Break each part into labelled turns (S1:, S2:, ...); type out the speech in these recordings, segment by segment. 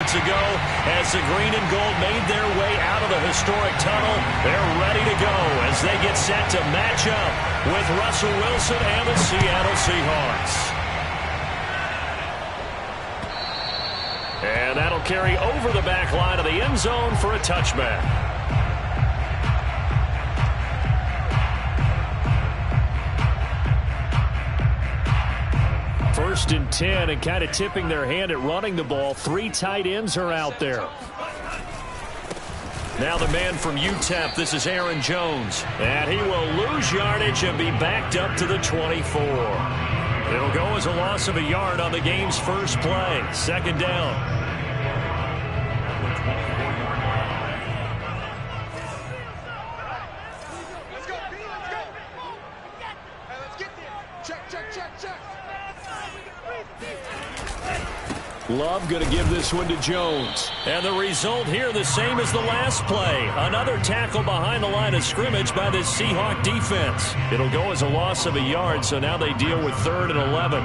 S1: moments ago as the green and gold made their way out of the historic tunnel. They're ready to go as they get set to match up with Russell Wilson and the Seattle Seahawks. And that'll carry over the back line of the end zone for a touchback. First and 10, and kind of tipping their hand at running the ball. 3 tight ends are out there. Now the man from UTEP, this is Aaron Jones. And he will lose yardage and be backed up to the 24. It'll go as a loss of a yard on the game's first play. Second down. Love going to give this one to Jones. And the result here the same as the last play. Another tackle behind the line of scrimmage by this Seahawk defense. It'll go as a loss of a yard, so now they deal with 3rd and 11.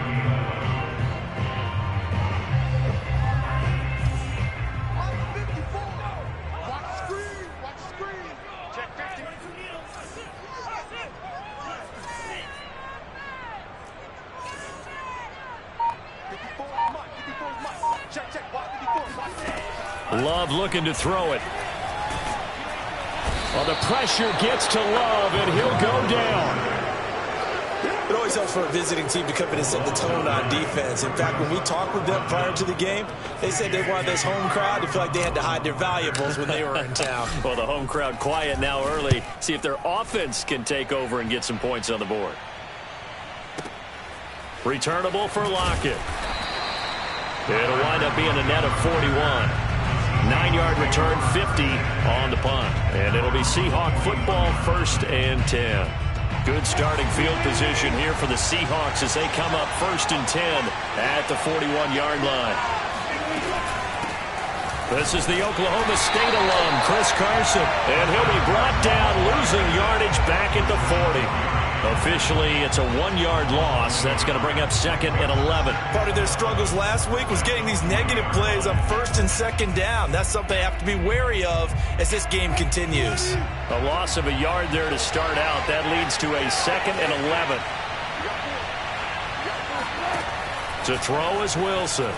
S1: Love looking to throw it. Well, the pressure gets to Love, and he'll go down.
S2: It always helps for a visiting team to come in and set the tone on defense. In fact, when we talked with them prior to the game, they said they wanted this home crowd to feel like they had to hide their valuables when they were in town.
S1: Well, the home crowd quiet now early. See if their offense can take over and get some points on the board. Returnable for Lockett. It'll wind up being a net of 41. 9-yard return, 50 on the punt. And it'll be Seahawk football, 1st and 10. Good starting field position here for the Seahawks as they come up 1st and 10 at the 41-yard line. This is the Oklahoma State alum, Chris Carson. And he'll be brought down, losing yardage back at the 40. Officially, it's a 1-yard loss. That's going to bring up 2nd and 11.
S2: Part of their struggles last week was getting these negative plays on 1st and 2nd down. That's something they have to be wary of as this game continues.
S1: A loss of a yard there to start out. That leads to a 2nd and 11. To throw is Wilson.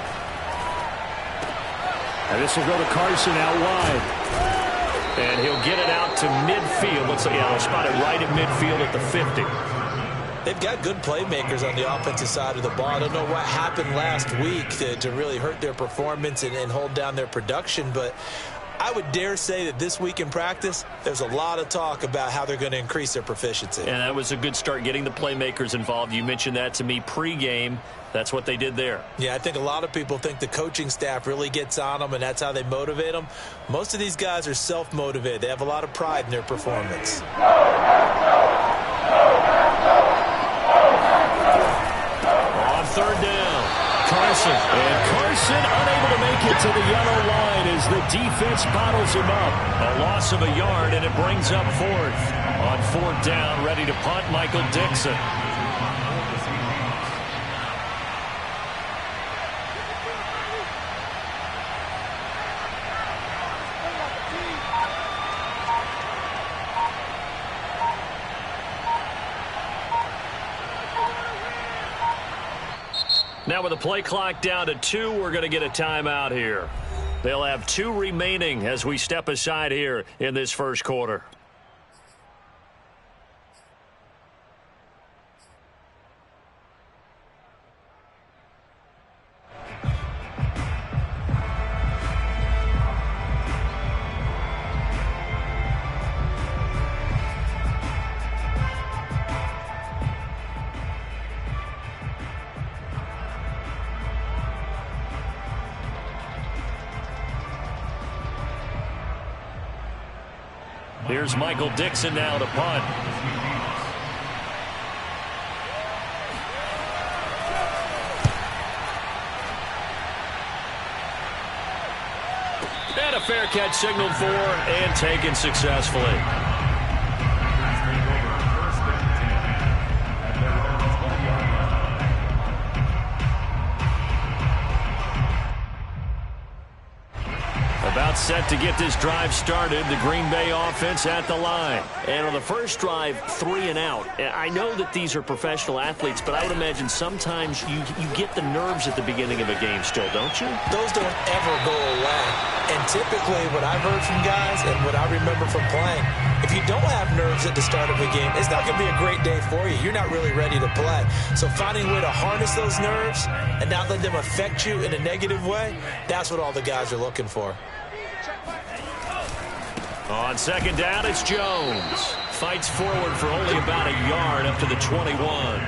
S1: And this will go to Carson out wide. And he'll get it out to midfield. Let's say, yeah, they'll spot it right at midfield at the 50.
S2: They've got good playmakers on the offensive side of the ball. I don't know what happened last week to really hurt their performance and hold down their production, but I would dare say that this week in practice, there's a lot of talk about how they're going to increase their proficiency.
S1: And that was a good start, getting the playmakers involved. You mentioned that to me pregame. That's what they did there.
S2: Yeah, I think a lot of people think the coaching staff really gets on them, and that's how they motivate them. Most of these guys are self-motivated. They have a lot of pride in their performance.
S1: On 3rd down, Carson. And Carson unable to make it to the yellow line as the defense bottles him up. A loss of a yard, and it brings up 4th. On 4th down, ready to punt, Michael Dixon. Now with the play clock down to 2, we're going to get a timeout here. They'll have 2 remaining as we step aside here in this first quarter. Here's Michael Dixon now to punt. And a fair catch signaled for and taken successfully. About set to get this drive started. The Green Bay offense at the line.
S3: And on the first drive, 3 and out. I know that these are professional athletes, but I would imagine sometimes you get the nerves at the beginning of a game still, don't you?
S2: Those don't ever go away. And typically what I've heard from guys and what I remember from playing, if you don't have nerves at the start of a game, it's not going to be a great day for you. You're not really ready to play. So finding a way to harness those nerves and not let them affect you in a negative way, that's what all the guys are looking for.
S1: On second down, it's Jones. Fights forward for only about a yard up to the 21.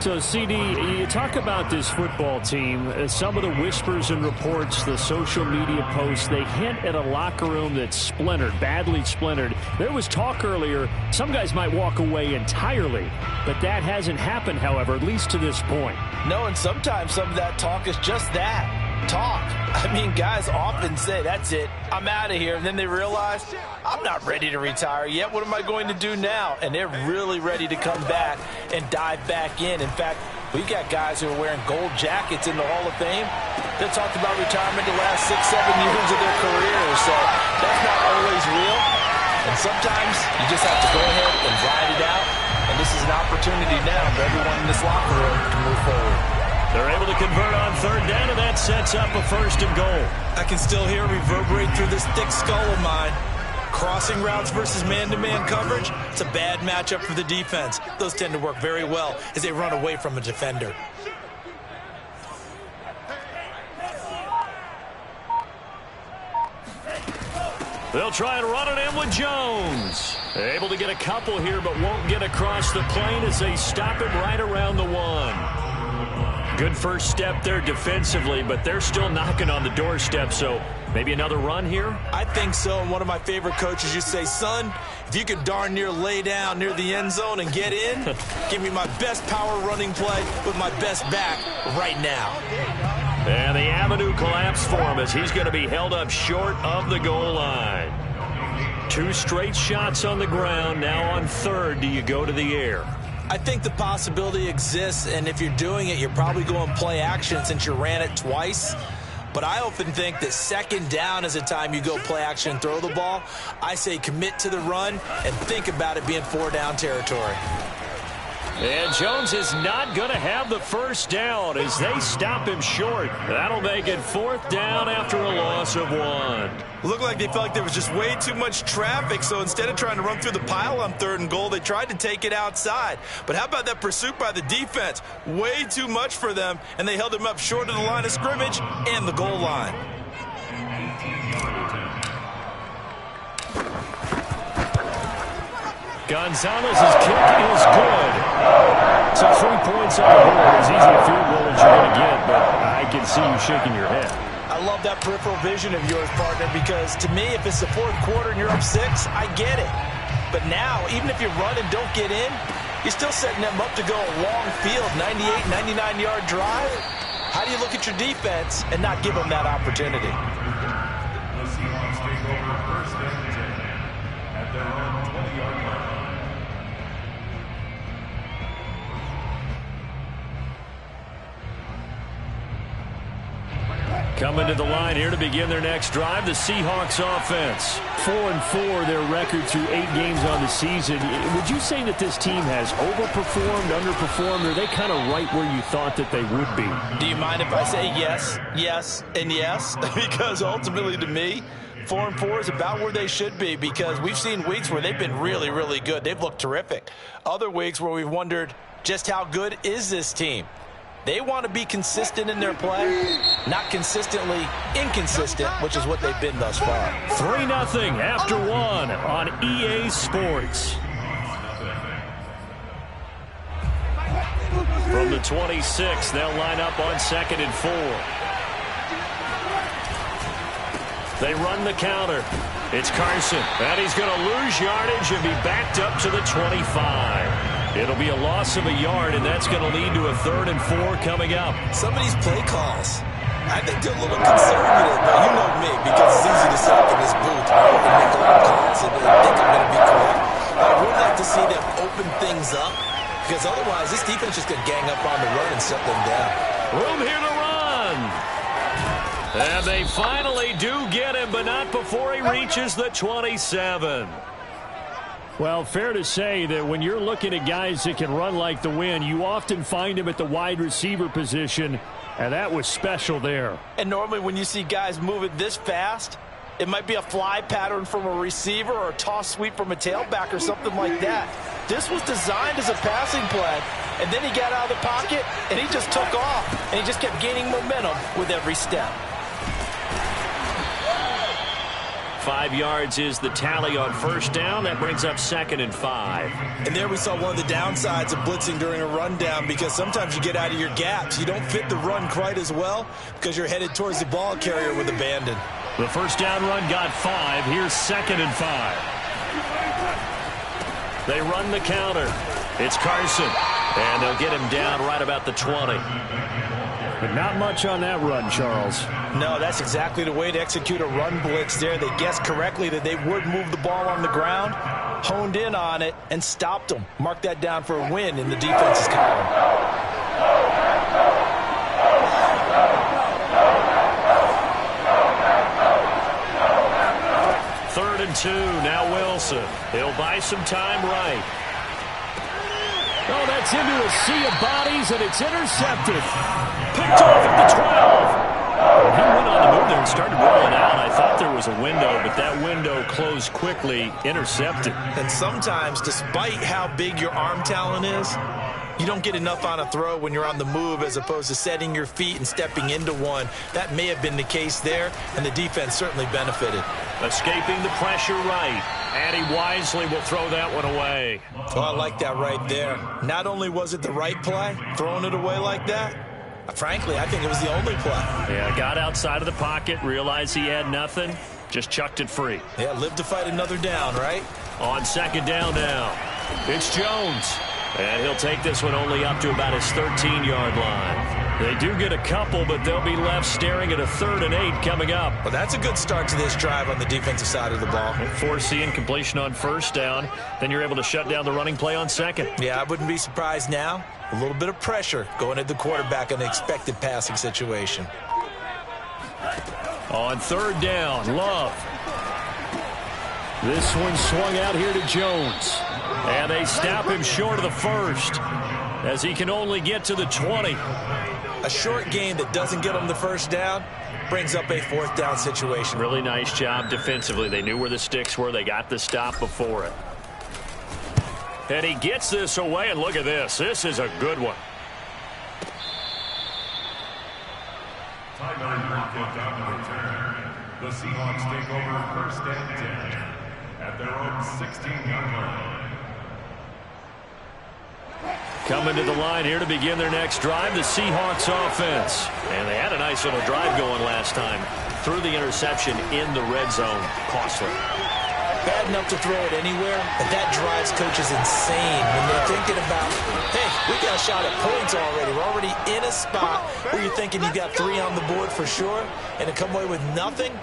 S3: So, CD, you talk about this football team. Some of the whispers and reports, the social media posts, they hint at a locker room that's splintered, badly splintered. There was talk earlier, some guys might walk away entirely, but that hasn't happened, however, at least to this point.
S4: No, and sometimes some of that talk is just that. Talk. I mean, guys often say, that's it, I'm out of here. And then they realize, I'm not ready to retire yet. What am I going to do now? And they're really ready to come back and dive back in. In fact, we got guys who are wearing gold jackets in the Hall of Fame. They talked about retirement the last 6-7 years of their careers. So that's not always real. And sometimes you just have to go ahead and ride it out. And this is an opportunity now for everyone in this locker room to move forward.
S1: They're able to convert on third down, and that sets up a 1st and goal.
S2: I can still hear it reverberate through this thick skull of mine. Crossing routes versus man-to-man coverage, it's a bad matchup for the defense. Those tend to work very well as they run away from a defender.
S1: They'll try and run it in with Jones. Able to get a couple here, but won't get across the plane as they stop it right around the 1. Good first step there defensively, but they're still knocking on the doorstep, so maybe another run here?
S2: I think so, and one of my favorite coaches used to say, son, if you could darn near lay down near the end zone and get in, give me my best power running play with my best back right now.
S1: And the avenue collapsed for him as he's going to be held up short of the goal line. 2 straight shots on the ground. Now on third, do you go to the air?
S2: I think the possibility exists, and if you're doing it, you're probably going play action since you ran it twice. But I often think that second down is the time you go play action and throw the ball. I say commit to the run and think about it being 4-down territory.
S1: And Jones is not going to have the first down as they stop him short. That'll make it 4th down after a loss of 1.
S2: Looked like they felt like there was just way too much traffic, so instead of trying to run through the pile on 3rd and goal, they tried to take it outside. But how about that pursuit by the defense? Way too much for them, and they held him up short of the line of scrimmage and the goal line.
S1: Gonzalez's kick is good. So 3 points on the board. As easy a field goal as you're going to get, but I can see you shaking your head.
S4: I love that peripheral vision of yours, partner, because to me, if it's the 4th quarter and you're up 6, I get it. But now, even if you run and don't get in, you're still setting them up to go a long field, 98, 99-yard drive. How do you look at your defense and not give them that opportunity?
S5: The Seahawks take over 1st and 10 at their own 20-yard line.
S1: Coming to the line here to begin their next drive, the Seahawks offense.
S3: 4-4, their record through 8 games on the season. Would you say that this team has overperformed, underperformed, or are they kind of right where you thought that they would be?
S4: Do you mind if I say yes, yes, and yes? Because ultimately to me, 4-4 is about where they should be, because we've seen weeks where they've been really, really good. They've looked terrific. Other weeks where we've wondered just how good is this team? They want to be consistent in their play, not consistently inconsistent, which is what they've been thus far.
S1: 3-0 after 1 on EA Sports. From the 26, they'll line up on 2nd and 4. They run the counter. It's Carson, and he's going to lose yardage and be backed up to the 25. It'll be a loss of a yard, and that's going to lead to a 3rd and 4 coming up.
S2: Some of these play calls, I think they're a little conservative, but you know me, because it's easy to sit up in this booth and make a lot of calls and think I'm going to be correct. I would like to see them open things up, because otherwise this defense is going to gang up on the run and shut them down.
S1: Room here to run. And they finally do get him but not before he reaches the 27.
S3: Well, fair to say that when you're looking at guys that can run like the wind, you often find them at the wide receiver position, and that was special there.
S4: And normally when you see guys move it this fast, it might be a fly pattern from a receiver or a toss sweep from a tailback or something like that. This was designed as a passing play, and then he got out of the pocket, and he just took off, and he just kept gaining momentum with every step.
S1: 5 yards is the tally on first down. That brings up 2nd and 5.
S2: And there we saw one of the downsides of blitzing during a rundown, because sometimes you get out of your gaps. You don't fit the run quite as well because you're headed towards the ball carrier with abandon.
S3: The first down run got 5. Here's 2nd and 5.
S1: They run the counter. It's Carson, and they'll get him down right about the 20.
S3: But not much on that run, Charles.
S4: No, that's exactly the way to execute a run blitz there. They guessed correctly that they would move the ball on the ground, honed in on it, and stopped them. Mark that down for a win in the defense's column.
S1: 3rd and 2, now Wilson. He'll buy some time right.
S3: Oh, that's into a sea of bodies, and it's intercepted. Picked off at the 12.
S1: He went on the move there and started rolling out. I thought there was a window, but that window closed quickly, intercepted.
S2: And sometimes, despite how big your arm talent is, you don't get enough on a throw when you're on the move as opposed to setting your feet and stepping into one. That may have been the case there, and the defense certainly benefited.
S1: Escaping the pressure right. And he wisely will throw that one away.
S2: Oh, I like that right there. Not only was it the right play, throwing it away like that, frankly, I think it was the only play.
S1: Yeah, got outside of the pocket, realized he had nothing, just chucked it free.
S2: Yeah, live to fight another down, right?
S1: On 2nd down now, it's Jones. And he'll take this one only up to about his 13-yard line. They do get a couple, but they'll be left staring at a 3rd and 8 coming up.
S2: Well, that's a good start to this drive on the defensive side of the ball.
S1: Force the incompletion on first down. Then you're able to shut down the running play on 2nd.
S2: Yeah, I wouldn't be surprised now. A little bit of pressure going at the quarterback in an expected passing situation.
S3: On 3rd down, Love. This one swung out here to Jones.
S1: And they stop him short of the 1st as he can only get to the 20.
S2: A short game that doesn't get him the 1st down brings up a 4th down situation.
S1: Really nice job defensively. They knew where the sticks were. They got the stop before it. And he gets this away, and look at this. This is a good one.
S5: Timeline kicked on the return. The Seahawks take over 1st and 10 at their own 16-yard line.
S1: Coming to the line here to begin their next drive, the Seahawks offense. And they had a nice little drive going last time. Threw the interception in the red zone. Costly.
S2: Bad enough to throw it anywhere, but that drives coaches insane when they're thinking about, hey, we got a shot at points already. We're already in a spot where you're thinking you got 3 on the board for sure, and to come away with nothing,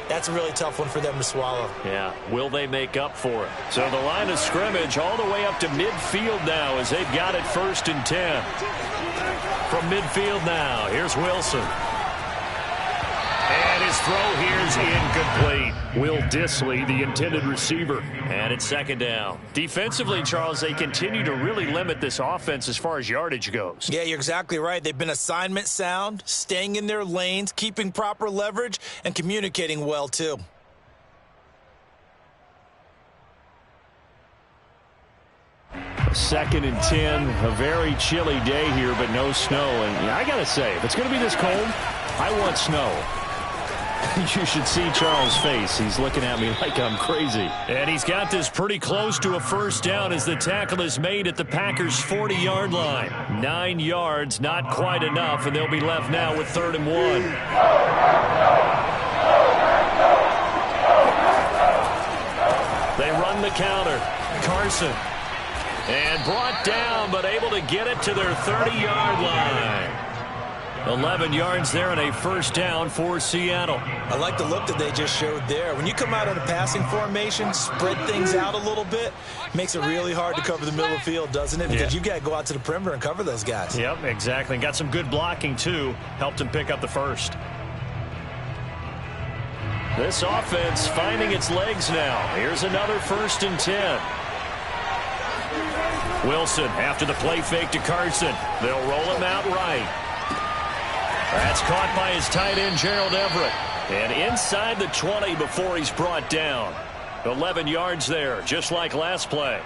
S2: that's a really tough one for them to swallow.
S1: Yeah, will they make up for it? So the line of scrimmage all the way up to midfield now as they've got it 1st and 10. From midfield now, here's Wilson. And his throw here's incomplete.
S3: Will Dissly, the intended receiver.
S1: And it's 2nd down. Defensively, Charles, they continue to really limit this offense as far as yardage goes.
S2: Yeah, you're exactly right. They've been assignment sound, staying in their lanes, keeping proper leverage, and communicating well, too.
S3: Second and 10, a very chilly day here, but no snow. And yeah, I got to say, if it's going to be this cold, I want snow. You should see Charles' face. He's looking at me like I'm crazy.
S1: And he's got this pretty close to a 1st down as the tackle is made at the Packers' 40-yard line. 9 yards, not quite enough, and they'll be left now with 3rd and 1. They run the counter. Carson. And brought down, but able to get it to their 30-yard line. 11 yards there and a 1st down for Seattle.
S2: I like the look that they just showed there. When you come out in a passing formation, spread things out a little bit, makes it really hard to cover the middle of the field, doesn't it? Because you got to go out to the perimeter and cover those guys.
S1: Yep, exactly. And got some good blocking, too. Helped him pick up the 1st. This offense finding its legs now. Here's another 1st and 10. Wilson after the play fake to Carson. They'll roll him out right. That's caught by his tight end, Gerald Everett. And inside the 20 before he's brought down. 11 yards there, just like last play.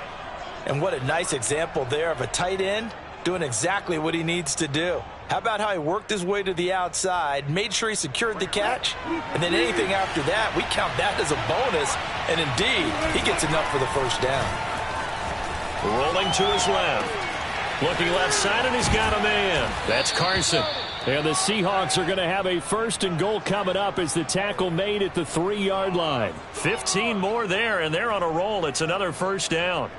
S4: And what a nice example there of a tight end doing exactly what he needs to do. How about how he worked his way to the outside, made sure he secured the catch, and then anything after that, we count that as a bonus. And indeed, he gets enough for the first down.
S1: Rolling to his left. Looking left side, and he's got a man. That's Carson.
S3: And the Seahawks are going to have a 1st and goal coming up as the tackle made at the 3-yard line.
S1: 15 more there, and they're on a roll. It's another 1st down.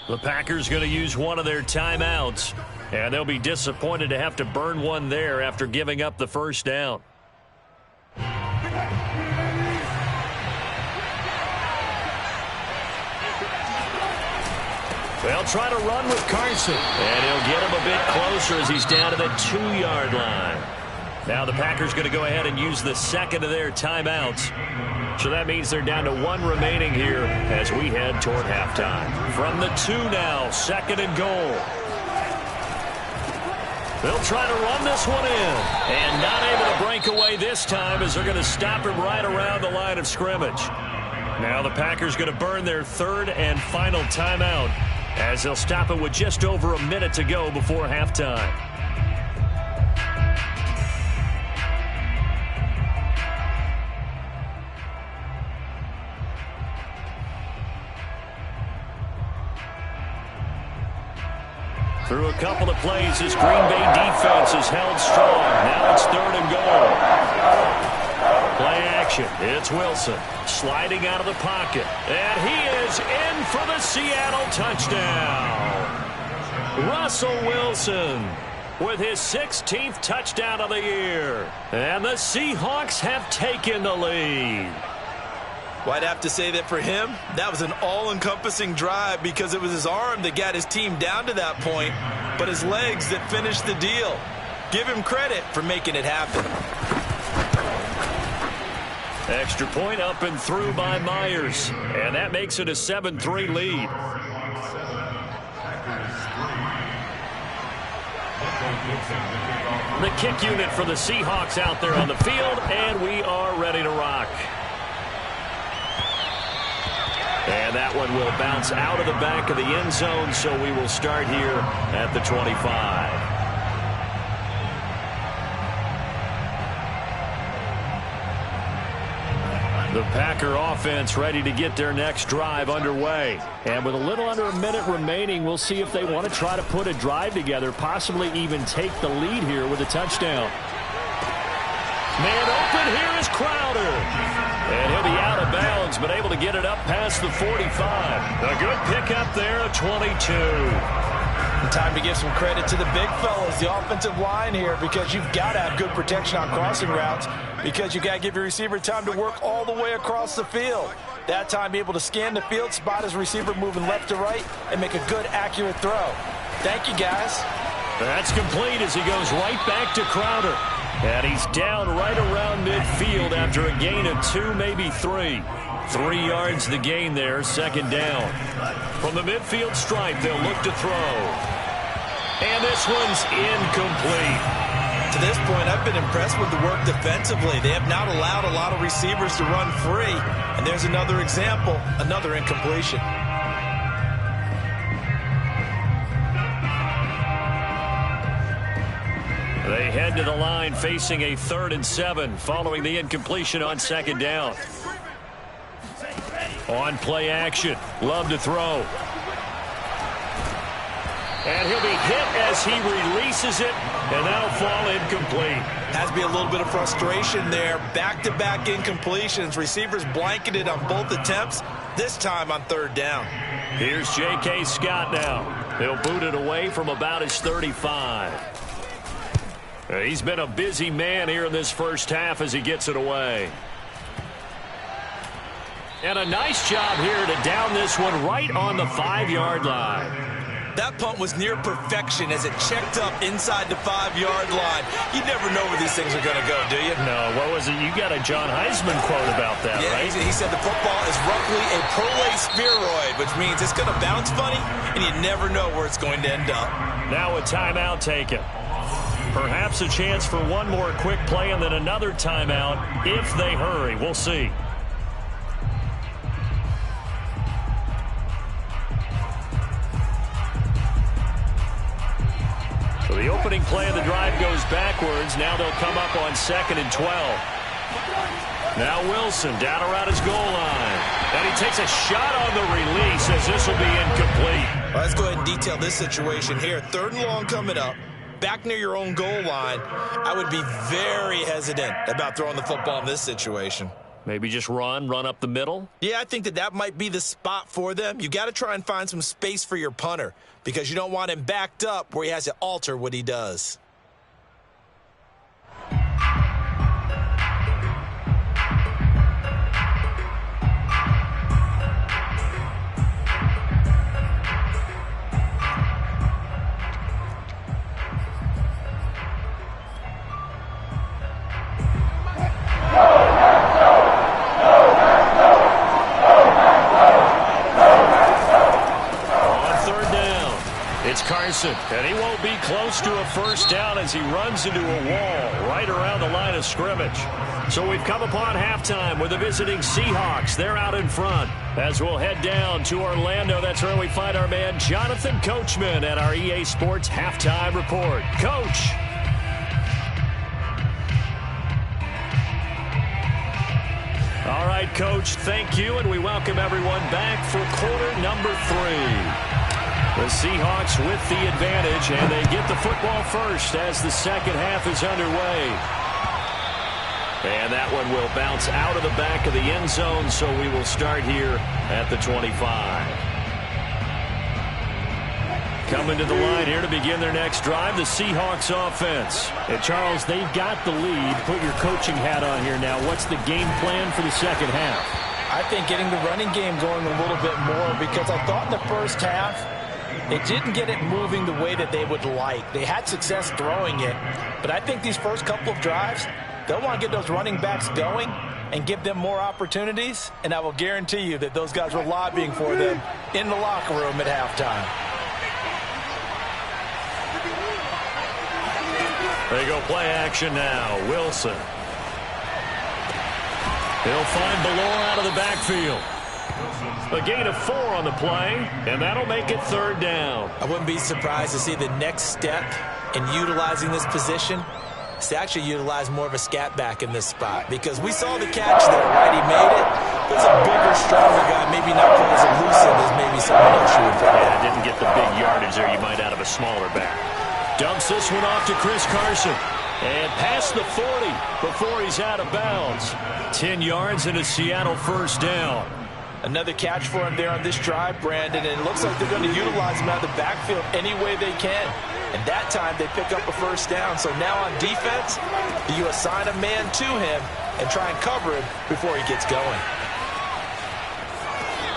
S1: The Packers going to use one of their timeouts, and they'll be disappointed to have to burn one there after giving up the 1st down. They'll try to run with Carson, and he'll get him a bit closer as he's down to the 2-yard line. Now the Packers going to go ahead and use the 2nd of their timeouts. So that means they're down to 1 remaining here as we head toward halftime. From the 2 now, 2nd and goal. They'll try to run this one in. And not able to break away this time as they're going to stop him right around the line of scrimmage. Now the Packers going to burn their 3rd and final timeout as they'll stop it with just over a minute to go before halftime. Through a couple of plays, this Green Bay defense is held strong. Now it's 3rd and goal. Play action. It's Wilson sliding out of the pocket. And he is in for the Seattle touchdown. Russell Wilson with his 16th touchdown of the year. And the Seahawks have taken the lead.
S2: Well, I'd have to say that for him, that was an all-encompassing drive because it was his arm that got his team down to that point, but his legs that finished the deal. Give him credit for making it happen.
S1: Extra point up and through by Myers, and that makes it a 7-3 lead. The kick unit for the Seahawks out there on the field, and we are ready to rock. And that one will bounce out of the back of the end zone, so we will start here at the 25. The Packer offense ready to get their next drive underway. And with a little under a minute remaining, we'll see if they want to try to put a drive together, possibly even take the lead here with a touchdown. Man open, here is Crowder. And he'll be out of bounds, but able to get it up past the 45. A good pickup there, a 22.
S4: Time to give some credit to the big fellas, the offensive line here, because you've got to have good protection on crossing routes, because you've got to give your receiver time to work all the way across the field. That time, be able to scan the field, spot his receiver moving left to right, and make a good, accurate throw. Thank you, guys.
S1: That's complete as he goes right back to Crowder. And he's down right around midfield after a gain of 2, maybe 3. 3 yards the gain there, 2nd down. From the midfield stripe, they'll look to throw. And this one's incomplete.
S2: To this point, I've been impressed with the work defensively. They have not allowed a lot of receivers to run free. And there's another example, another incompletion.
S1: They head to the line facing a 3rd and 7 following the incompletion on 2nd down. On play action, love to throw. And he'll be hit as he releases it, and that'll fall incomplete.
S2: Has to be a little bit of frustration there. Back-to-back incompletions. Receivers blanketed on both attempts, this time on 3rd down.
S1: Here's J.K. Scott now. He'll boot it away from about his 35. He's been a busy man here in this first half as he gets it away. And a nice job here to down this one right on the 5-yard line.
S2: That punt was near perfection as it checked up inside the 5-yard line. You never know where these things are going to go, do you?
S1: No, what was it? You got a John Heisman quote about that,
S2: yeah,
S1: right?
S2: He said the football is roughly a prolate spheroid, which means it's going to bounce funny, and you never know where it's going to end up.
S1: Now a timeout taken. Perhaps a chance for one more quick play and then another timeout if they hurry. We'll see. So the opening play of the drive goes backwards. Now they'll come up on 2nd and 12. Now Wilson down around his goal line. And he takes a shot on the release as this will be incomplete.
S2: Well, let's go ahead and detail this situation here. 3rd and long coming up. Back near your own goal line. I would be very hesitant about throwing the football in this situation.
S1: Maybe just run up the middle?
S2: Yeah, I think that might be the spot for them. You got to try and find some space for your punter because you don't want him backed up where he has to alter what he does.
S1: Carson, and he won't be close to a first down as he runs into a wall right around the line of scrimmage. So we've come upon halftime with the visiting Seahawks. They're out in front. As we'll head down to Orlando, that's where we find our man Jonathan Coachman at our EA Sports Halftime Report. Coach. All right, Coach, thank you, and we welcome everyone back for quarter number 3. The Seahawks with the advantage, and they get the football first as the second half is underway. And that one will bounce out of the back of the end zone, so we will start here at the 25. Coming to the line here to begin their next drive, the Seahawks offense.
S3: And Charles, they've got the lead. Put your coaching hat on here now. What's the game plan for the second half?
S4: I think getting the running game going a little bit more because I thought in the first half, they didn't get it moving the way that they would like. They had success throwing it, but I think these first couple of drives, they'll want to get those running backs going and give them more opportunities, and I will guarantee you that those guys were lobbying for them in the locker room at halftime.
S1: They go play action now. Wilson. He'll find Ballore out of the backfield. A gain of 4 on the play, and that'll make it 3rd down.
S2: I wouldn't be surprised to see the next step in utilizing this position is to actually utilize more of a scat back in this spot because we saw the catch there, right? He made it. There's a bigger, stronger guy, maybe not quite as elusive as maybe someone else you would think.
S1: Yeah, didn't get the big yardage there you might out of a smaller back. Dumps this one off to Chris Carson. And past the 40 before he's out of bounds. 10 yards and a Seattle first down.
S4: Another catch for him there on this drive, Brandon, and it looks like they're going to utilize him out of the backfield any way they can. And that time they pick up a first down. So now on defense, you assign a man to him and try and cover him before he gets going.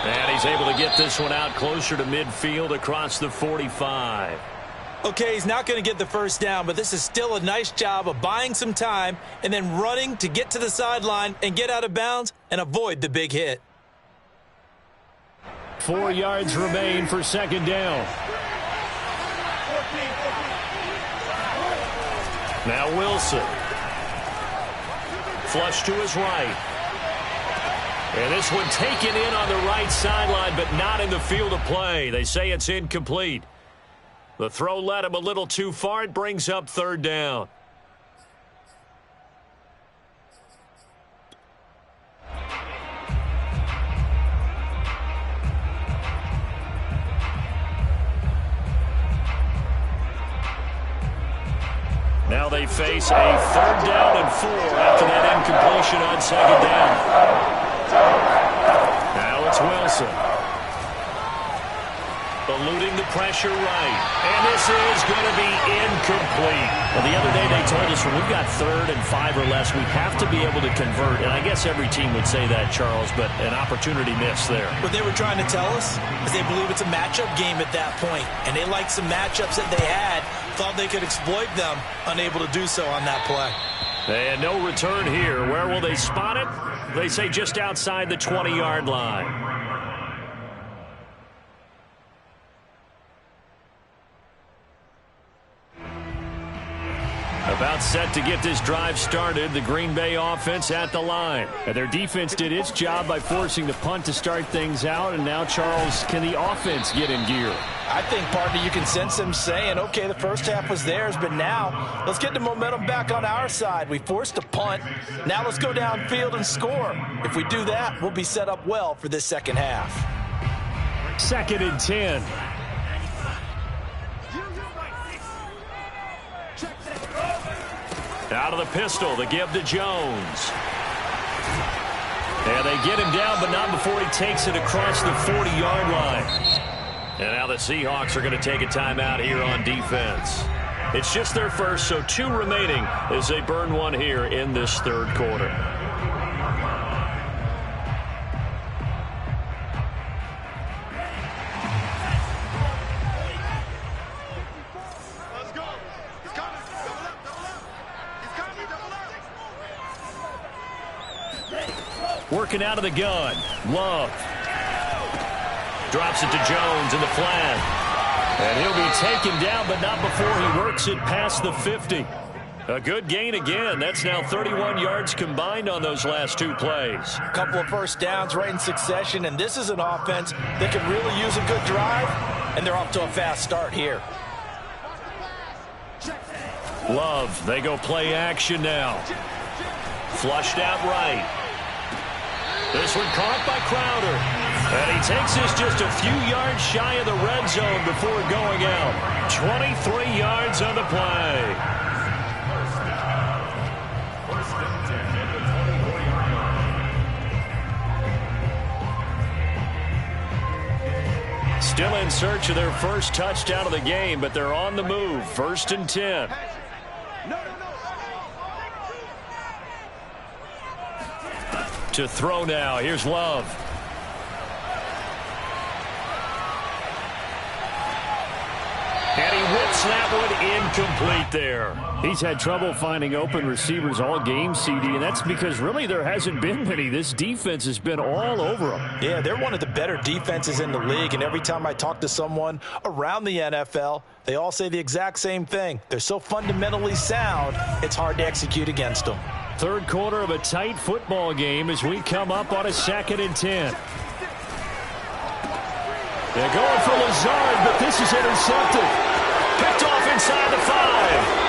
S1: And he's able to get this one out closer to midfield across the 45.
S2: Okay, he's not going to get the first down, but this is still a nice job of buying some time and then running to get to the sideline and get out of bounds and avoid the big hit.
S3: 4 yards remain for second down.
S1: Now Wilson. Flush to his right. And this one taken in on the right sideline, but not in the field of play. They say it's incomplete. The throw led him a little too far. It brings up 3rd down. Now they face a 3rd down and 4 after that incompletion on 2nd down. Now it's Wilson. Eluding the pressure right. And this is going to be incomplete. Well, the other day they told us when we've got 3rd and 5 or less, we have to be able to convert. And I guess every team would say that, Charles, but an opportunity missed there.
S2: What they were trying to tell us is they believe it's a matchup game at that point. And they liked some matchups that they had, thought they could exploit them, unable to do so on that play.
S1: And no return here. Where will they spot it? They say just outside the 20-yard line. About set to get this drive started, the Green Bay offense at the line.
S3: And their defense did its job by forcing the punt to start things out, and now, Charles, can the offense get in gear?
S4: I think, partner, you can sense them saying, okay, the first half was theirs, but now let's get the momentum back on our side. We forced a punt. Now let's go downfield and score. If we do that, we'll be set up well for this second half.
S3: 2nd and 10.
S1: Out of the pistol, the give to Jones. And they get him down, but not before he takes it across the 40-yard line. And now the Seahawks are going to take a timeout here on defense. It's just their first, so 2 remaining as they burn one here in this 3rd quarter. Working out of the gun. Love. Drops it to Jones in the flat. And he'll be taken down, but not before he works it past the 50. A good gain again. That's now 31 yards combined on those last 2 plays.
S4: A couple of first downs right in succession, and this is an offense that could really use a good drive, and they're off to a fast start here.
S1: Love. They go play action now. Flushed out right. This one caught by Crowder. And he takes this just a few yards shy of the red zone before going out. 23 yards on the play. Still in search of their first touchdown of the game, but they're on the move. 1st and 10. To throw now. Here's Love. And he whips that one incomplete there.
S3: He's had trouble finding open receivers all game, CD, and that's because really there hasn't been many. This defense has been all over them.
S4: Yeah, they're one of the better defenses in the league, and every time I talk to someone around the NFL, they all say the exact same thing. They're so fundamentally sound, it's hard to execute against them.
S3: 3rd quarter of a tight football game as we come up on a 2nd and 10. They're going for Lazard, but this is intercepted.
S1: Picked off inside the 5.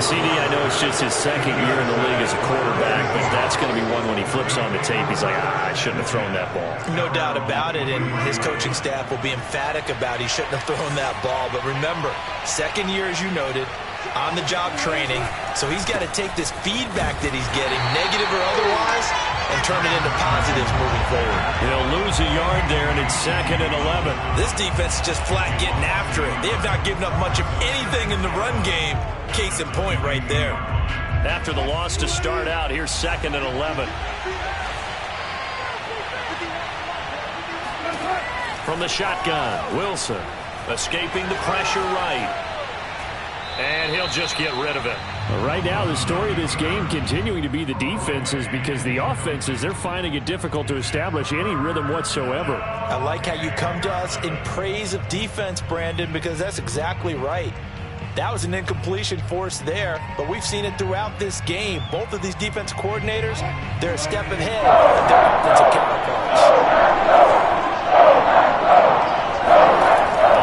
S1: CD, I know it's just his 2nd year in the league as a quarterback, but that's going to be one when he flips on the tape. He's like, I shouldn't have thrown that ball.
S2: No doubt about it, and his coaching staff will be emphatic about he shouldn't have thrown that ball. But remember, 2nd year, as you noted, on-the-job training, so he's got to take this feedback that he's getting, negative or otherwise, and turn it into positives moving forward.
S1: He'll lose a yard there, and it's 2nd and 11.
S2: This defense is just flat getting after it. They have not given up much of anything in the run game. Case in point right there.
S1: After the loss to start out, here's 2nd and 11. From the shotgun, Wilson escaping the pressure right. And he'll just get rid of it.
S3: Right now, the story of this game continuing to be the defenses, because the offenses, they're finding it difficult to establish any rhythm whatsoever.
S4: I like how you come to us in praise of defense, Brandon, because that's exactly right. That was an incompletion forced there, but we've seen it throughout this game. Both of these defense coordinators, they're a step ahead of their offensive counterparts.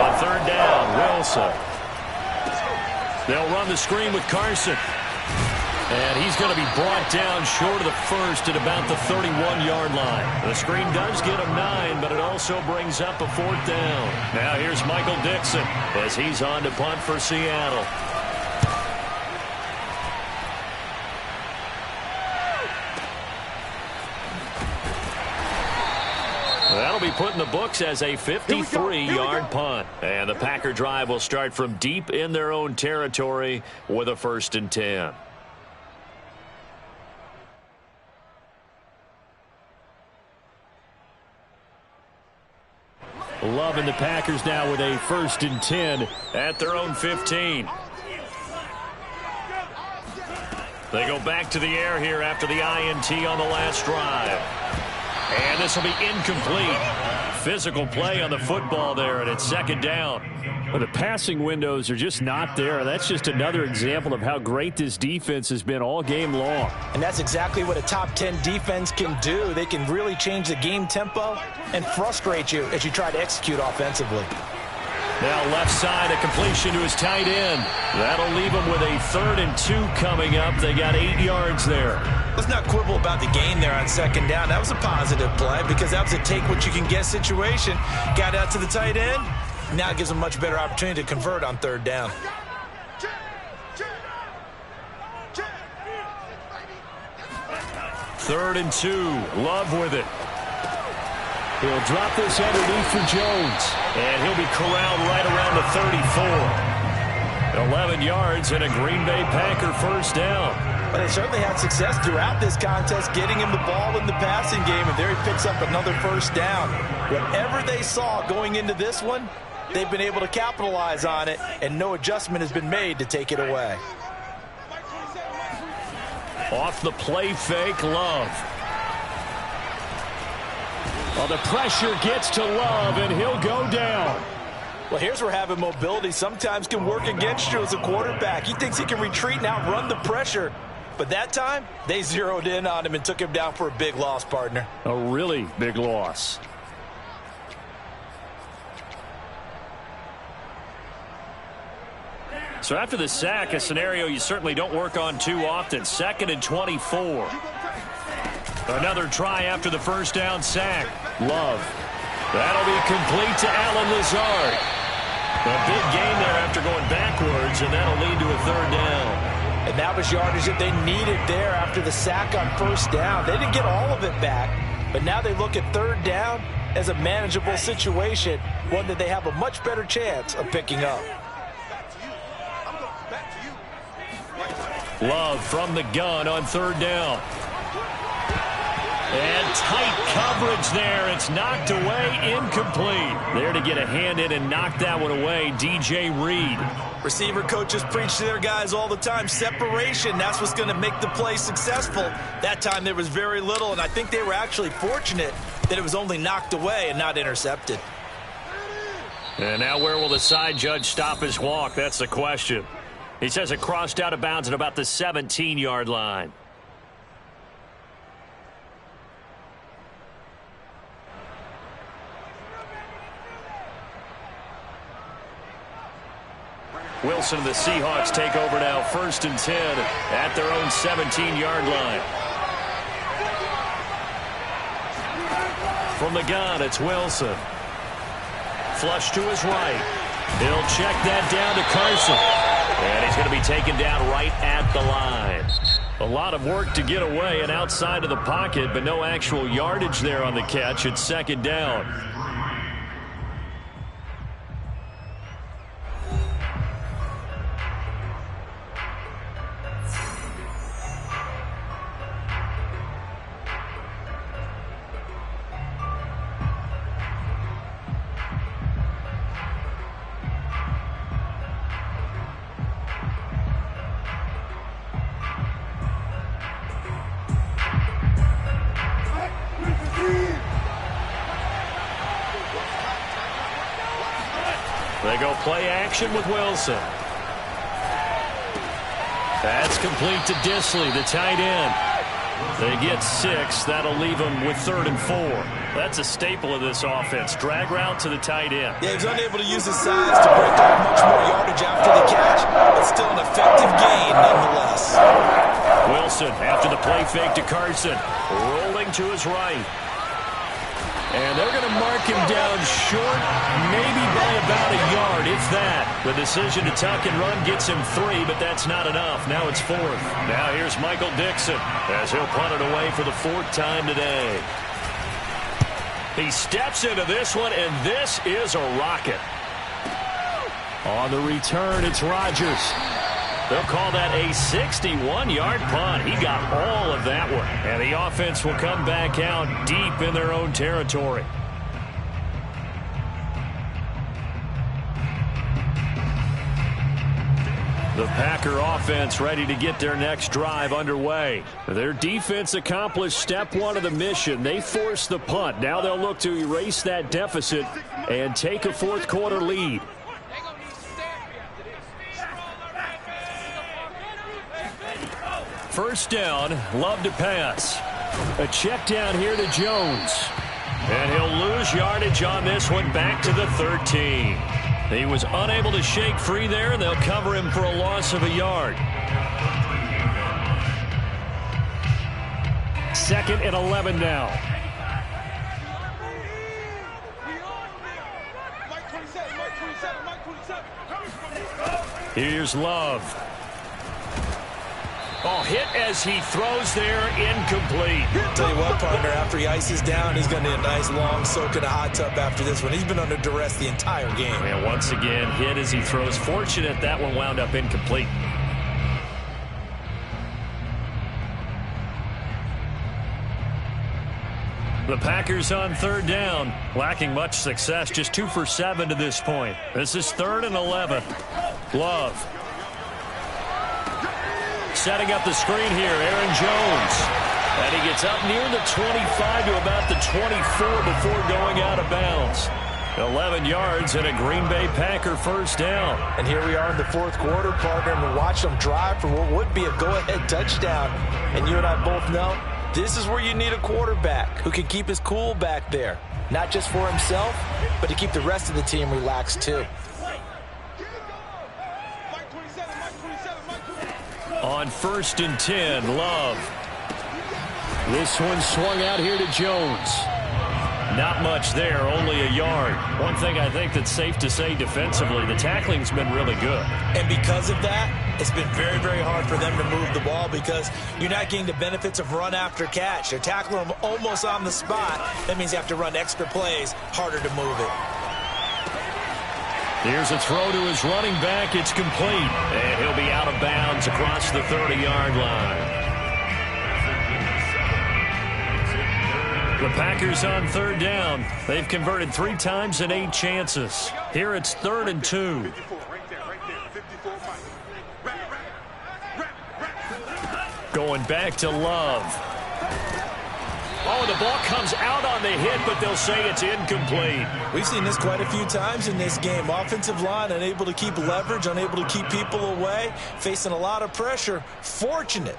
S1: On 3rd down, Wilson. They'll run the screen with Carson. And he's going to be brought down short of the 1st at about the 31-yard line. The screen does get him 9, but it also brings up a 4th down. Now here's Michael Dixon as he's on to punt for Seattle. That'll be put in the books as a 53-yard punt. And the Packer drive will start from deep in their own territory with a 1st and 10.
S3: Love and the Packers now with a 1st and 10
S1: at their own 15. They go back to the air here after the INT on the last drive. And this will be incomplete. Physical play on the football there, and it's 2nd down.
S3: Well, the passing windows are just not there. That's just another example of how great this defense has been all game long.
S4: And that's exactly what a top 10 defense can do. They can really change the game tempo and frustrate you as you try to execute offensively.
S1: Now left side, a completion to his tight end. That'll leave him with a 3rd and 2 coming up. They got 8 yards there.
S2: Let's not quibble about the gain there on 2nd down. That was a positive play because that was a take-what-you-can-get situation. Got out to the tight end. Now it gives them a much better opportunity to convert on 3rd down.
S1: Third and 2. Love with it.
S3: He'll drop this underneath for Jones.
S1: And he'll be corralled right around the 34. 11 yards and a Green Bay Packer 1st down.
S4: But they certainly had success throughout this contest getting him the ball in the passing game, and there he picks up another 1st down. Whatever they saw going into this one, they've been able to capitalize on it, and no adjustment has been made to take it away.
S1: Off the play fake, Love.
S3: Well, the pressure gets to Love, and he'll go down.
S4: Well, here's where having mobility sometimes can work against you as a quarterback. He thinks he can retreat and outrun the pressure. But that time, they zeroed in on him and took him down for a big loss, partner.
S3: A really big loss.
S1: So after the sack, a scenario you certainly don't work on too often. 2nd and 24. Another try after the 1st down sack. Love. That'll be complete to Alan Lazard. A big gain there after going backwards, and that'll lead to a 3rd down.
S4: And that was yardage that they needed there after the sack on 1st down. They didn't get all of it back, but now they look at 3rd down as a manageable situation, one that they have a much better chance of picking up.
S1: Love from the gun on 3rd down. And tight coverage there. It's knocked away, incomplete. There to get a hand in and knock that one away, DJ Reed.
S2: Receiver coaches preach to their guys all the time. Separation, that's what's going to make the play successful. That time there was very little, and I think they were actually fortunate that it was only knocked away and not intercepted.
S1: And now where will the side judge stop his walk? That's the question. He says it crossed out of bounds at about the 17-yard line. Wilson and the Seahawks take over now, 1st and 10 at their own 17-yard line. From the gun, it's Wilson. Flush to his right. He'll check that down to Carson. And he's going to be taken down right at the line. A lot of work to get away and outside of the pocket, but no actual yardage there on the catch. It's 2nd down. They go play action with Wilson. That's complete to Disley, the tight end. They get 6. That'll leave them with 3rd and 4. That's a staple of this offense. Drag route to the tight end.
S2: Yeah, he's unable to use his size to break up much more yardage after the catch, but still an effective gain nonetheless.
S1: Wilson after the play fake to Carson. Rolling to his right. And they're going to mark him down short, maybe by about a yard, if that. The decision to tuck and run gets him 3, but that's not enough. Now it's 4th. Now here's Michael Dixon as he'll punt it away for the 4th time today. He steps into this one, and this is a rocket.
S3: On the return, it's Rodgers.
S1: They'll call that a 61-yard punt. He got all of that one. And the offense will come back out deep in their own territory. The Packer offense ready to get their next drive underway. Their defense accomplished step one of the mission. They forced the punt. Now they'll look to erase that deficit and take a fourth-quarter lead. First down, Love to pass. A check down here to Jones. And he'll lose yardage on this one back to the 13. He was unable to shake free there, and they'll cover him for a loss of a yard. 2nd and 11 now. Here's Love. Oh, hit as he throws there, incomplete.
S2: I'll tell you what, partner, after he ices down, he's going to need a nice long soak in a hot tub after this one. He's been under duress the entire game.
S1: And once again, hit as he throws. Fortunate that one wound up incomplete. The Packers on 3rd down, lacking much success, just 2 for 7 to this point. This is 3rd and 11. Love. Setting up the screen here, Aaron Jones. And he gets up near the 25 to about the 24 before going out of bounds. 11 yards and a Green Bay Packer first down.
S2: And here we are in the 4th quarter, partner, and we watch them drive for what would be a go-ahead touchdown. And you and I both know this is where you need a quarterback who can keep his cool back there. Not just for himself, but to keep the rest of the team relaxed too.
S1: On 1st and 10, Love.
S3: This one swung out here to Jones.
S1: Not much there, only a yard. One thing I think that's safe to say defensively, the tackling's been really good.
S2: And because of that, it's been very, very hard for them to move the ball because you're not getting the benefits of run after catch. They're tackling them almost on the spot. That means you have to run extra plays, harder to move it.
S1: Here's a throw to his running back. It's complete. And he'll be out of bounds across the 30-yard line. The Packers on 3rd down. They've converted 3 times in 8 chances. Here it's 3rd and 2. Going back to Love. Oh, the ball comes out on the hit, but they'll say it's incomplete.
S2: We've seen this quite a few times in this game. Offensive line unable to keep leverage, unable to keep people away, facing a lot of pressure. Fortunate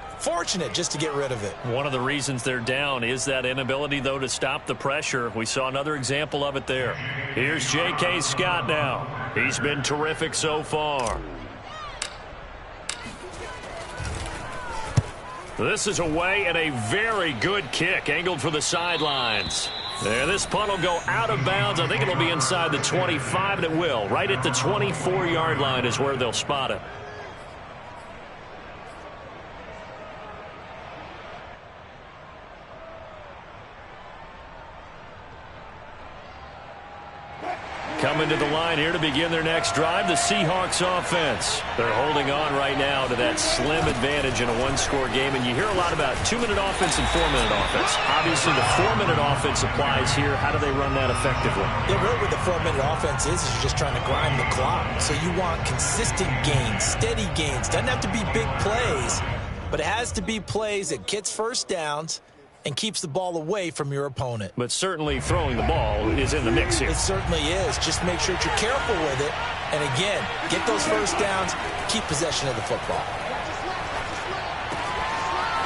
S2: just to get rid of it.
S1: One of the reasons they're down is that inability, though, to stop the pressure. We saw another example of it there. Here's J.K. Scott now. He's been terrific so far. This is away and a very good kick, angled for the sidelines. There, this punt will go out of bounds. I think it'll be inside the 25, and it will. Right at the 24-yard line is where they'll spot it. Coming to the line here to begin their next drive, the Seahawks offense. They're holding on right now to that slim advantage in a one-score game, and you hear a lot about 2-minute offense and 4-minute offense. Obviously, the 4-minute offense applies here. How do they run that effectively?
S2: Yeah, really what the 4-minute offense is you're just trying to grind the clock. So you want consistent gains, steady gains. Doesn't have to be big plays, but it has to be plays that gets first downs and keeps the ball away from your opponent.
S1: But certainly throwing the ball is in the mix here.
S2: It certainly is. Just make sure that you're careful with it. And again, get those first downs, keep possession of the football.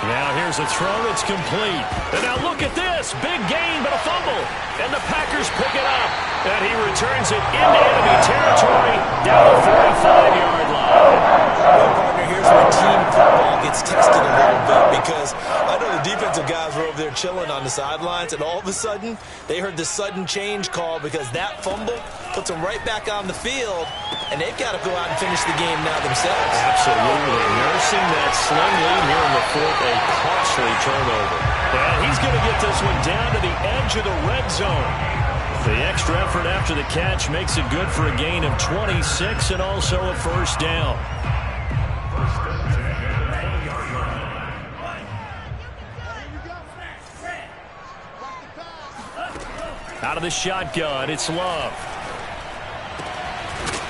S1: Now here's a throw that's complete. And now look at this. Big gain, but a fumble. And the Packers pick it up. And he returns it into enemy territory down the 45-yard line.
S2: Well, partner, here's where team football morale gets tested a little bit because I know the defensive guys were over there chilling on the sidelines, and all of a sudden they heard the sudden change call because that fumble puts them right back on the field, and they've got to go out and finish the game now themselves.
S1: Absolutely. Nursing that slim lead here in the fourth, a costly turnover. And he's going to get this one down to the edge of the red zone. The extra effort after the catch makes it good for a gain of 26 and also a first down. Out of the shotgun, it's Love.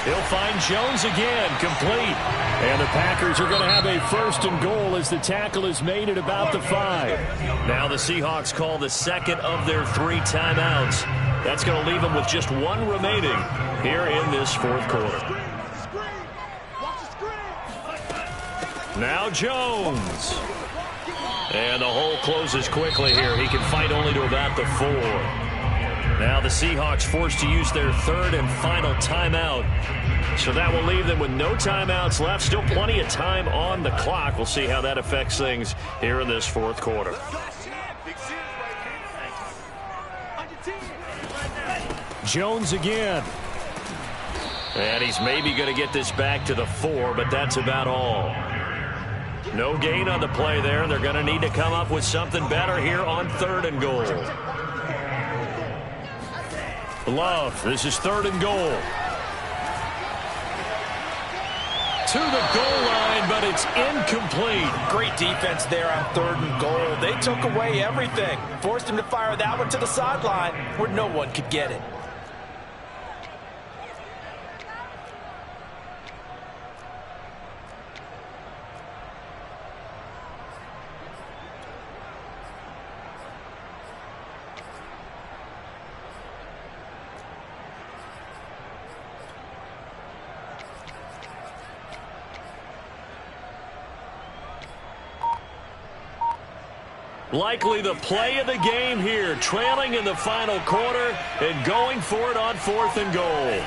S1: He'll find Jones again, complete. And the Packers are going to have a first and goal as the tackle is made at about the 5. Now the Seahawks call the second of their 3 timeouts. That's going to leave them with just 1 remaining here in this fourth quarter. Now Jones. And the hole closes quickly here. He can fight only to about the 4. Now the Seahawks forced to use their 3rd and final timeout. So that will leave them with no timeouts left. Still plenty of time on the clock. We'll see how that affects things here in this fourth quarter. Jones again. And he's maybe going to get this back to the 4, but that's about all. No gain on the play there. They're going to need to come up with something better here on 3rd and goal. Love, this is 3rd and goal. To the goal line, but it's incomplete.
S4: Great defense there on 3rd and goal. They took away everything. Forced him to fire that one to the sideline where no one could get it.
S1: Likely the play of the game here, trailing in the final quarter and going for it on 4th and goal.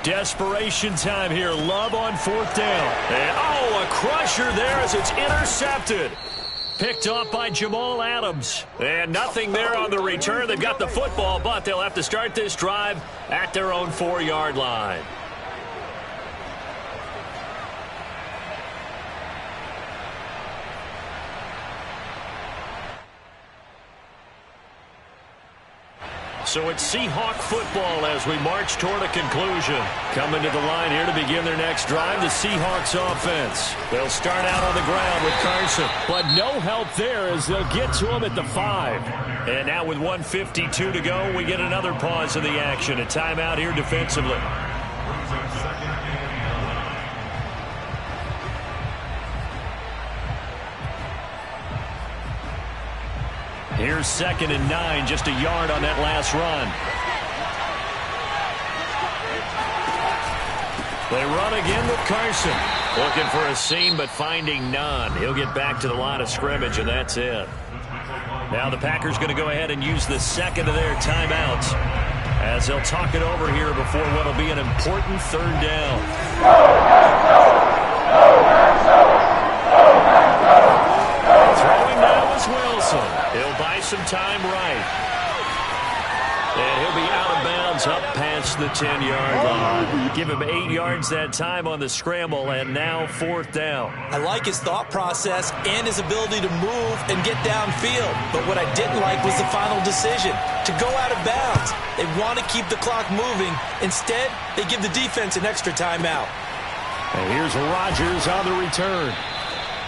S1: Desperation time here. Love on 4th down. And, a crusher there as it's intercepted. Picked off by Jamal Adams. And nothing there on the return. They've got the football, but they'll have to start this drive at their own 4-yard line. So it's Seahawk football as we march toward a conclusion. Coming to the line here to begin their next drive, the Seahawks offense. They'll start out on the ground with Carson.
S3: But no help there as they'll get to him at the 5.
S1: And now with 1:52 to go, we get another pause in the action. A timeout here defensively. Here's 2nd and 9, just a yard on that last run. They run again with Carson. Looking for a seam, but finding none. He'll get back to the line of scrimmage, and that's it. Now the Packers going to go ahead and use the second of their timeouts as they'll talk it over here before what will be an important 3rd down. Throwing now is Wilson. He'll buy some time right. And he'll be out of bounds up past the 10-yard line. Give him 8 yards that time on the scramble, and now 4th down.
S2: I like his thought process and his ability to move and get downfield. But what I didn't like was the final decision, to go out of bounds. They want to keep the clock moving. Instead, they give the defense an extra timeout.
S3: And here's Rodgers on the return.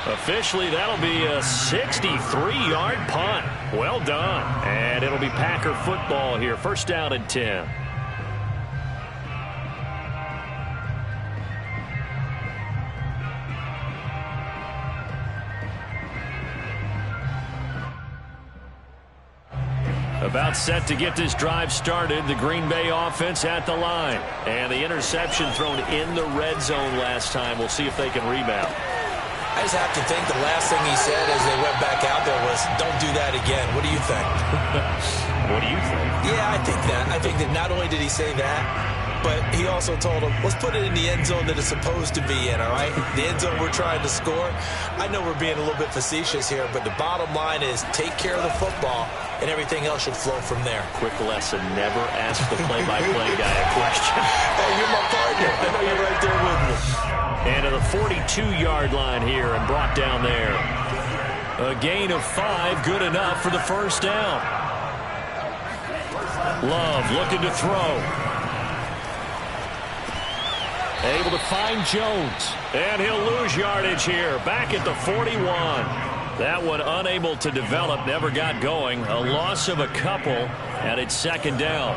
S1: Officially, that'll be a 63-yard punt. Well done. And it'll be Packer football here. 1st down and 10. About set to get this drive started. The Green Bay offense at the line. And the interception thrown in the red zone last time. We'll see if they can rebound.
S2: I just have to think the last thing he said as they went back out there was, don't do that again. What do you think?
S1: What do you think?
S2: Yeah, I think that. I think that not only did he say that, but he also told him, let's put it in the end zone that it's supposed to be in, all right? The end zone we're trying to score. I know we're being a little bit facetious here, but the bottom line is take care of the football, and everything else should flow from there.
S1: Quick lesson, never ask the play-by-play guy a question.
S2: Hey, you're my partner. I know you're right there with me.
S1: And to the 42-yard line here and brought down there. A gain of 5, good enough for the first down. Love looking to throw. Able to find Jones. And he'll lose yardage here. Back at the 41. That one unable to develop, never got going. A loss of a couple, and it's second down.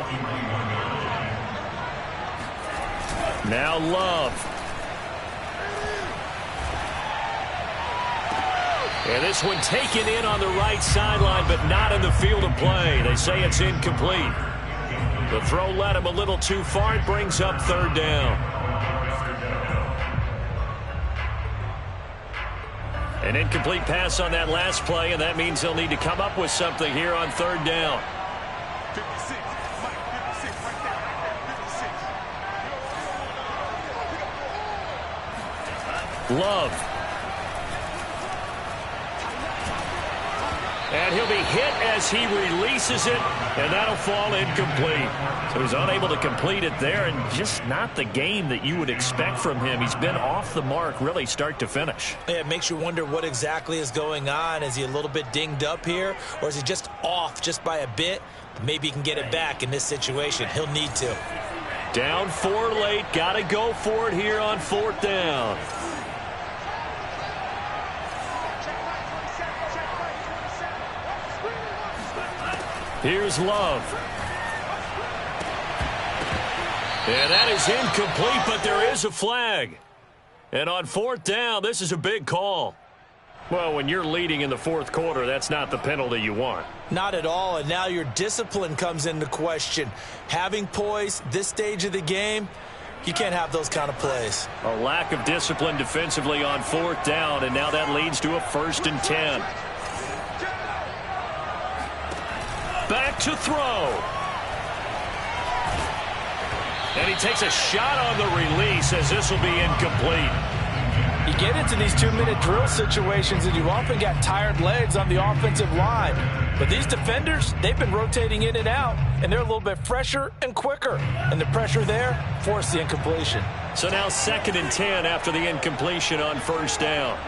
S1: Now Love. And this one taken in on the right sideline, but not in the field of play. They say it's incomplete. The throw led him a little too far. It brings up third down. An incomplete pass on that last play, and that means they'll need to come up with something here on third down. Love. And he'll be hit as he releases it, and that'll fall incomplete. So he's unable to complete it there, and just not the game that you would expect from him. He's been off the mark really start to finish.
S2: Yeah, it makes you wonder what exactly is going on. Is he a little bit dinged up here, or is he just off just by a bit? Maybe he can get it back in this situation. He'll need to.
S1: Down 4 late. Got to go for it here on fourth down. Here's Love. And that is incomplete, but there is a flag. And on fourth down, this is a big call. Well, when you're leading in the fourth quarter, that's not the penalty you want.
S2: Not at all, and now your discipline comes into question. Having poise this stage of the game, you can't have those kind of plays.
S1: A lack of discipline defensively on fourth down, and now that leads to a 1st and 10. Back to throw. And he takes a shot on the release as this will be incomplete.
S4: You get into these 2-minute drill situations and you often got tired legs on the offensive line. But these defenders, they've been rotating in and out, and they're a little bit fresher and quicker. And the pressure there forced the incompletion.
S1: So now 2nd and 10 after the incompletion on first down.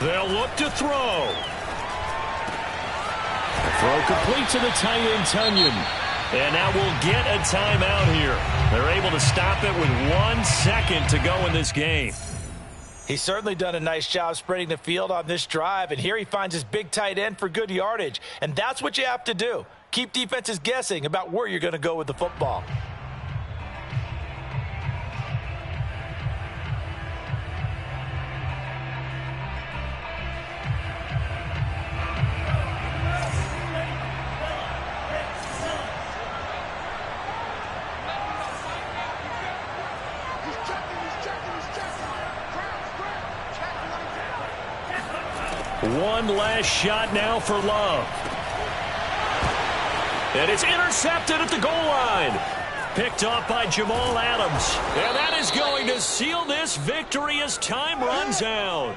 S1: They'll look to throw.
S3: Throw complete to the tight end, Tunyon.
S1: And now we'll get a timeout here. They're able to stop it with 1 second to go in this game.
S4: He's certainly done a nice job spreading the field on this drive, and here he finds his big tight end for good yardage. And that's what you have to do. Keep defenses guessing about where you're going to go with the football.
S1: One last shot now for Love. And it's intercepted at the goal line. Picked off by Jamal Adams. And that is going to seal this victory as time runs out.